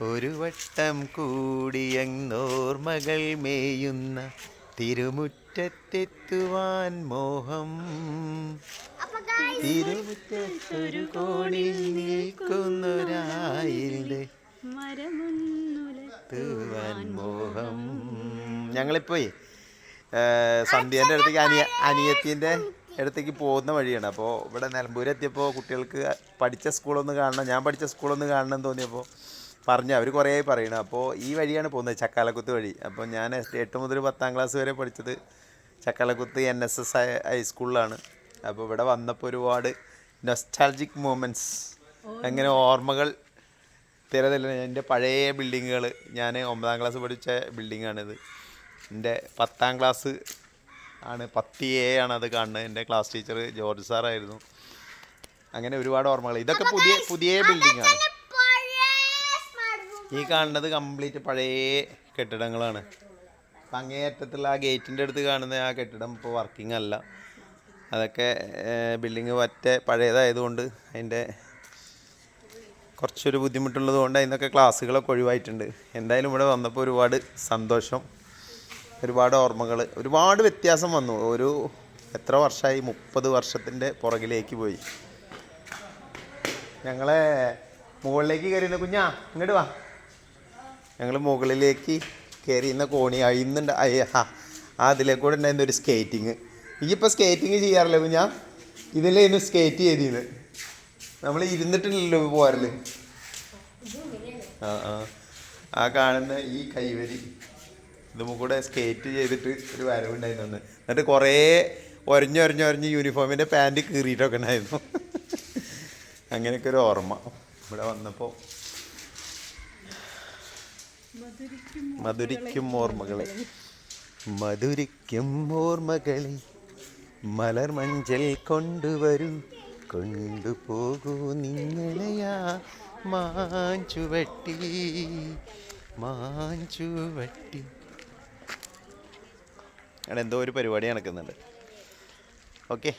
ഒരു വട്ടം കൂടിയങ്ങോർമകൾ മേയുന്ന തിരുമുറ്റത്തെത്തുവാൻ മോഹം. തിരുമുറ്റത്തൊരു കോണിൽ നിൽക്കുന്നൊരായിലെ മരമുന്നുലത്തുവാൻ മോഹം. ഞങ്ങളിപ്പോയി സന്ധ്യേൻ്റെ അടുത്തേക്ക് അനിയത്തിൻ്റെ അടുത്തേക്ക് പോകുന്ന വഴിയാണ്. അപ്പോൾ ഇവിടെ നിലമ്പൂരെത്തിയപ്പോൾ കുട്ടികൾക്ക് പഠിച്ച സ്കൂളൊന്ന് കാണണം, ഞാൻ പഠിച്ച സ്കൂളൊന്ന് കാണണം എന്ന് തോന്നിയപ്പോൾ പറഞ്ഞു. അവർ കുറേ പറയണം. അപ്പോൾ ഈ വഴിയാണ് പോകുന്നത്, ചക്കാലക്കുത്ത് വഴി. അപ്പോൾ ഞാൻ 8 മുതൽ 10ാം ക്ലാസ് വരെ പഠിച്ചത് ചക്കാലക്കുത്ത് NSS ഹൈസ്കൂളിലാണ്. അപ്പോൾ ഇവിടെ വന്നപ്പോൾ ഒരുപാട് നൊസ്റ്റാൾജിക് മൂമെൻറ്റ്സ്, അങ്ങനെ ഓർമ്മകൾ തിരതല്ല. എൻ്റെ പഴയ ബിൽഡിങ്ങുകൾ, ഞാൻ 9ാം ക്ലാസ് പഠിച്ച ബിൽഡിങ്ങാണിത്. എൻ്റെ 10ാം ക്ലാസ് ആണ്, 10A ആണ് അത് കാണുന്നത്. എൻ്റെ ക്ലാസ് ടീച്ചർ ജോർജ് സാറായിരുന്നു. അങ്ങനെ ഒരുപാട് ഓർമ്മകൾ. ഇതൊക്കെ പുതിയ ബിൽഡിങ്ങാണ്. ഈ കാണുന്നത് കംപ്ലീറ്റ് പഴയ കെട്ടിടങ്ങളാണ്. അപ്പം അങ്ങേയറ്റത്തുള്ള ആ ഗേറ്റിൻ്റെ അടുത്ത് കാണുന്ന ആ കെട്ടിടം ഇപ്പോൾ വർക്കിംഗ് അല്ല. അതൊക്കെ ബിൽഡിങ് പഴയതായതുകൊണ്ട് അതിൻ്റെ കുറച്ചൊരു ബുദ്ധിമുട്ടുള്ളത് കൊണ്ട് അതിനൊക്കെ ക്ലാസ്സുകളൊക്കെ ഒഴിവായിട്ടുണ്ട്. എന്തായാലും ഇവിടെ വന്നപ്പോൾ ഒരുപാട് സന്തോഷം, ഒരുപാട് ഓർമ്മകൾ, ഒരുപാട് വ്യത്യാസം വന്നു. ഒരു എത്ര വർഷമായി, 30 വർഷത്തിൻ്റെ പുറകിലേക്ക് പോയി. ഞങ്ങളെ മുകളിലേക്ക് കയറിയുന്ന കുഞ്ഞാ ഇങ്ങോട്ട് വാ. ഞങ്ങൾ മുകളിലേക്ക് കയറിയുന്ന കോണി അഴിയുന്നുണ്ട്. അതിലേക്കൂടെ ഉണ്ടായിരുന്ന ഒരു സ്കേറ്റിങ്. ഇപ്പോൾ സ്കേറ്റിങ് ചെയ്യാറില്ല കുഞ്ഞാ? ഇതിലായിരുന്നു സ്കേറ്റ് ചെയ്തിരുന്നത്. നമ്മൾ ഇരുന്നിട്ടില്ലല്ലോ പോരല്. ആ കാണുന്ന ഈ കൈവരി ഇതും കൂടെ സ്കേറ്റ് ചെയ്തിട്ട് ഒരു വരവുണ്ടായിരുന്നു. എന്നിട്ട് കുറേ ഒരഞ്ഞൊരഞ്ഞൊരഞ്ഞ് യൂണിഫോമിൻ്റെ പാൻറ്റ് കീറിയിട്ടൊക്കെ ഉണ്ടായിരുന്നു. അങ്ങനെയൊക്കെ ഒരു ഓർമ്മ ഇവിടെ വന്നപ്പോൾ. മധുരിക്കും ഓർമ്മകളെ, മധുരിക്കും ഓർമ്മകളെ, മലർ മഞ്ചൽ കൊണ്ടുവരൂ, കൊണ്ടുപോകൂ നിങ്ങളെയാ മാഞ്ചുവട്ടി. അവിടെ എന്തോ ഒരു പരിപാടി നടക്കുന്നുണ്ട്. ഓക്കെ.